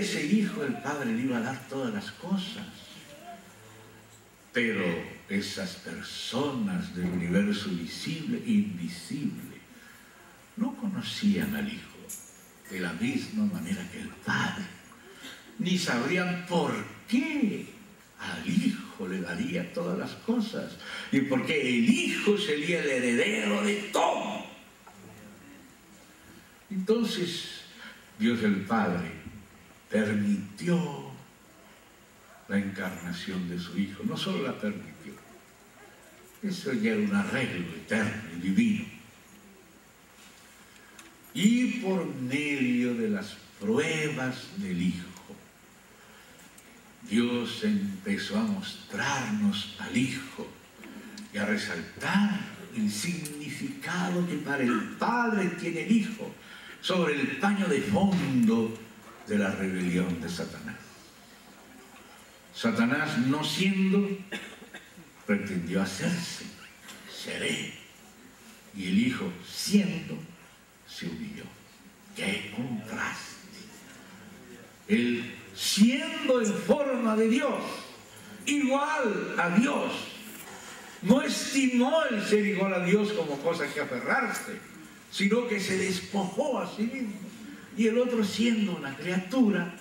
ese hijo el Padre le iba a dar todas las cosas. Pero esas personas del universo visible e invisible no conocían al Hijo de la misma manera que el Padre, ni sabrían por qué al Hijo le daría todas las cosas y por qué el Hijo sería el heredero de todo. Entonces Dios el Padre permitió la encarnación de su Hijo. No solo la permitió, eso ya era un arreglo eterno y divino. Y por medio de las pruebas del Hijo, Dios empezó a mostrarnos al Hijo y a resaltar el significado que para el Padre tiene el Hijo sobre el paño de fondo de la rebelión de Satanás. Satanás, no siendo, pretendió hacerse, seré. Y el Hijo, siendo, se humilló. ¡Qué contraste! Él, siendo en forma de Dios, igual a Dios, no estimó el ser igual a Dios como cosa que aferrarse, sino que se despojó a sí mismo. Y el otro, siendo una criatura,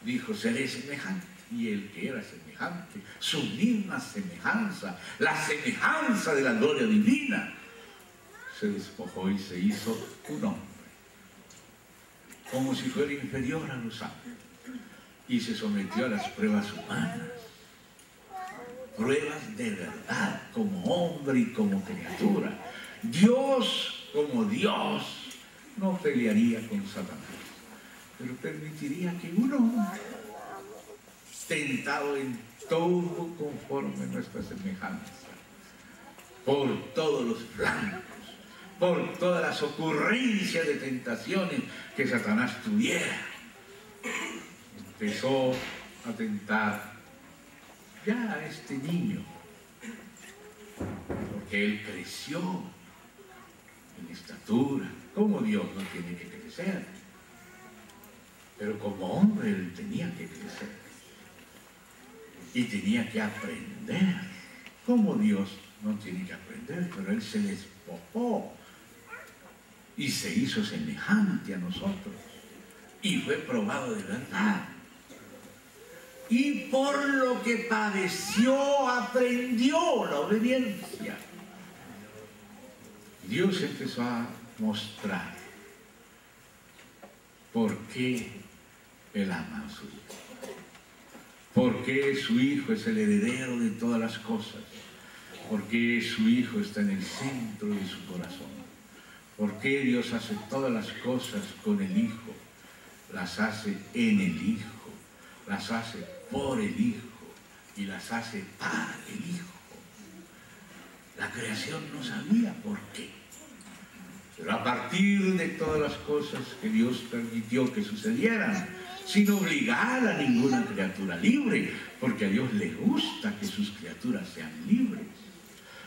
dijo, seré semejante. Y el que era semejante, su misma semejanza, la semejanza de la gloria divina, se despojó y se hizo un hombre, como si fuera inferior a los ángeles, y se sometió a las pruebas humanas, pruebas de verdad, como hombre y como criatura. Dios, como Dios, no pelearía con Satanás, pero permitiría que un hombre, tentado en todo conforme a nuestra semejanza, por todos los flancos, por todas las ocurrencias de tentaciones que Satanás tuviera, empezó a tentar ya a este niño, porque él creció en estatura. Como Dios no tiene que crecer, pero como hombre él tenía que crecer y tenía que aprender. Como Dios no tiene que aprender, pero él se despojó y se hizo semejante a nosotros y fue probado de verdad, y por lo que padeció aprendió la obediencia. Dios empezó a mostrar por qué él ama a su Hijo, por qué su Hijo es el heredero de todas las cosas, por qué su Hijo está en el centro de su corazón, por qué Dios hace todas las cosas con el Hijo, las hace en el Hijo, las hace por el Hijo y las hace para el Hijo. La creación no sabía por qué, pero a partir de todas las cosas que Dios permitió que sucedieran, sin obligar a ninguna criatura libre, porque a Dios le gusta que sus criaturas sean libres,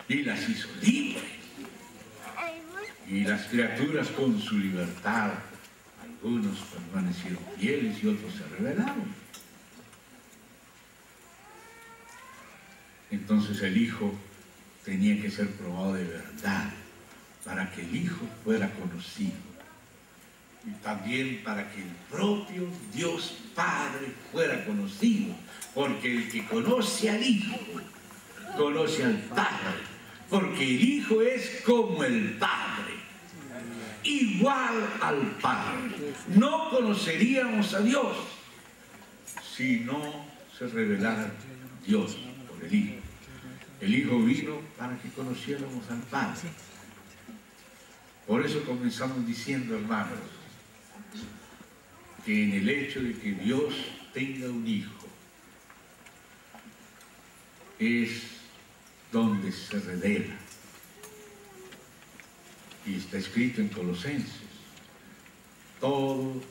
y las hizo libres. Y las criaturas con su libertad, algunos permanecieron fieles y otros se rebelaron. Entonces el Hijo tenía que ser probado de verdad para que el Hijo fuera conocido, y también para que el propio Dios Padre fuera conocido, porque el que conoce al Hijo conoce al Padre, porque el Hijo es como el Padre, igual al Padre. No conoceríamos a Dios si no se revelara Dios por el Hijo. El Hijo vino para que conociéramos al Padre. Por eso comenzamos diciendo, hermanos, que en el hecho de que Dios tenga un Hijo es donde se revela. Y está escrito en Colosenses, todo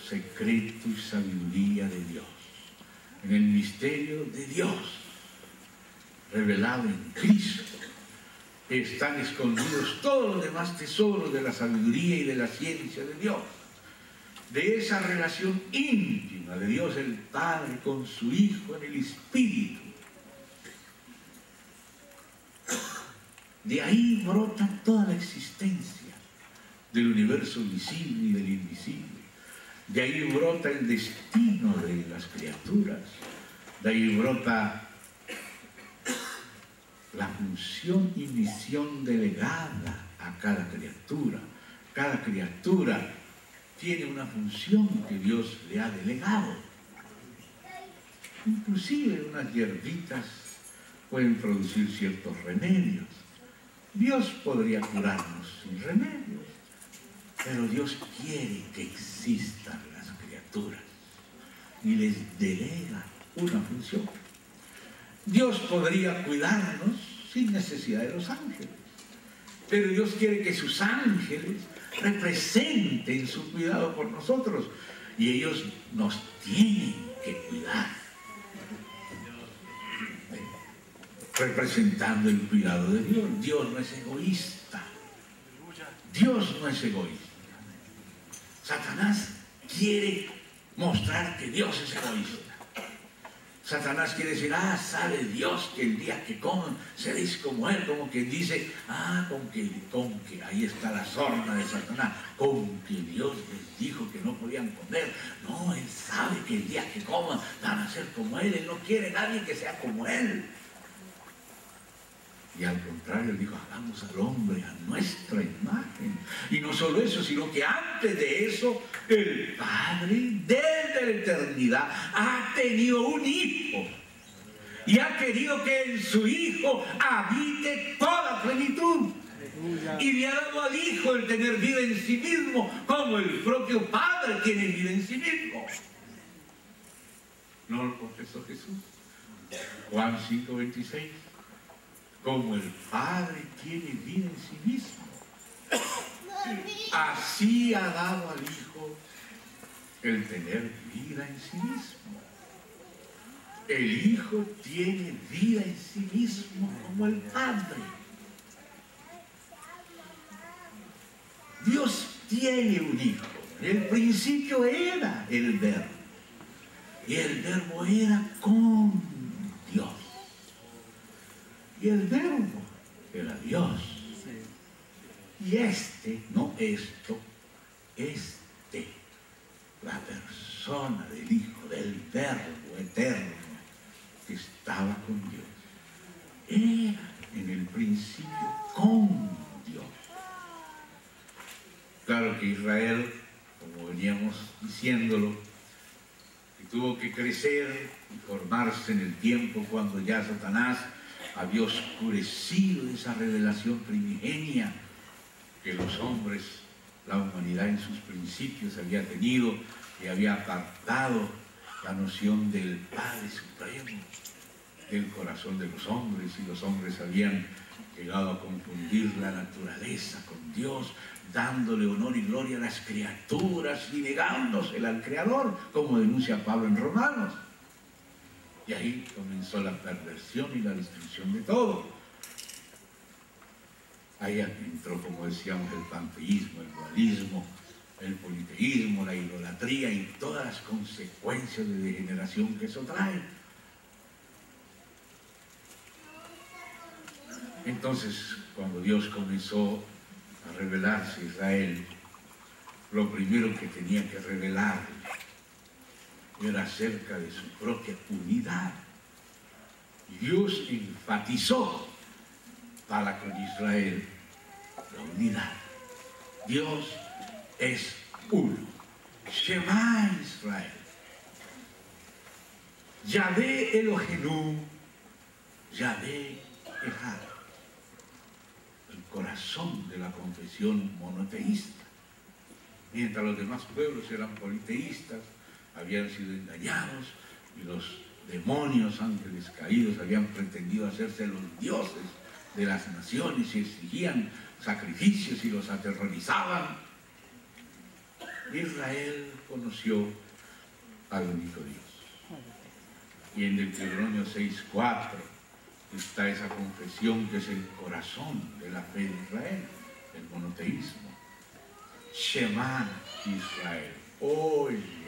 secreto y sabiduría de Dios, en el misterio de Dios, revelado en Cristo, están escondidos todos los demás tesoros de la sabiduría y de la ciencia de Dios. de esa relación íntima de Dios el Padre con su Hijo en el Espíritu. De ahí brota toda la existencia del universo visible y del invisible. De ahí brota el destino de las criaturas. De ahí brota la función y misión delegada a cada criatura. Cada criatura tiene una función que Dios le ha delegado. Inclusive unas hierbitas pueden producir ciertos remedios. Dios podría curarnos sin remedios, pero Dios quiere que existan las criaturas y les delega una función. Dios podría cuidarnos sin necesidad de los ángeles, pero Dios quiere que sus ángeles representen su cuidado por nosotros y ellos nos tienen que cuidar, representando el cuidado de Dios. Dios no es egoísta. Dios no es egoísta. Satanás quiere mostrar que Dios es egoísta. Satanás quiere decir, sabe Dios que el día que coman seréis como Él, como quien dice, con que ahí está la sorna de Satanás, con que Dios les dijo que no podían comer. No, Él sabe que el día que coman van a ser como Él no quiere nadie que sea como Él. Y al contrario, Él dijo, hagamos al hombre a nuestra imagen. Y no solo eso, sino que antes de eso, el Padre, desde la eternidad, ha tenido un hijo. Y ha querido que en su hijo habite toda plenitud. Y le ha dado al hijo el tener vida en sí mismo, como el propio Padre tiene vida en sí mismo. ¿No lo confesó Jesús? Juan 5:26. Como el Padre tiene vida en sí mismo, así ha dado al Hijo el tener vida en sí mismo. El Hijo tiene vida en sí mismo como el Padre. Dios tiene un Hijo. En el principio era el Verbo. Y el Verbo era con Dios. Y el Verbo era Dios. Y la persona del Hijo, del Verbo eterno que estaba con Dios, era en el principio con Dios. Claro que Israel, como veníamos diciéndolo, que tuvo que crecer y formarse en el tiempo cuando ya Satanás había oscurecido esa revelación primigenia que los hombres, la humanidad en sus principios había tenido y había apartado la noción del Padre Supremo del corazón de los hombres, y los hombres habían llegado a confundir la naturaleza con Dios, dándole honor y gloria a las criaturas y negándosela al Creador, como denuncia Pablo en Romanos. Y ahí comenzó la perversión y la destrucción de todo. Ahí entró, como decíamos, el panteísmo, el dualismo, el politeísmo, la idolatría y todas las consecuencias de degeneración que eso trae. Entonces, cuando Dios comenzó a revelarse a Israel, lo primero que tenía que revelar era acerca de su propia unidad. Y Dios enfatizó para con Israel la unidad. Dios es uno. Shema Israel. Yahvé Elohenu, Yahvé Echad. El corazón de la confesión monoteísta. Mientras los demás pueblos eran politeístas, habían sido engañados y los demonios, ángeles caídos, habían pretendido hacerse los dioses de las naciones y exigían sacrificios y los aterrorizaban. Israel conoció al único Dios. Y en Deuteronomio 6:4 está esa confesión que es el corazón de la fe de Israel, el monoteísmo. Shema Israel. hoy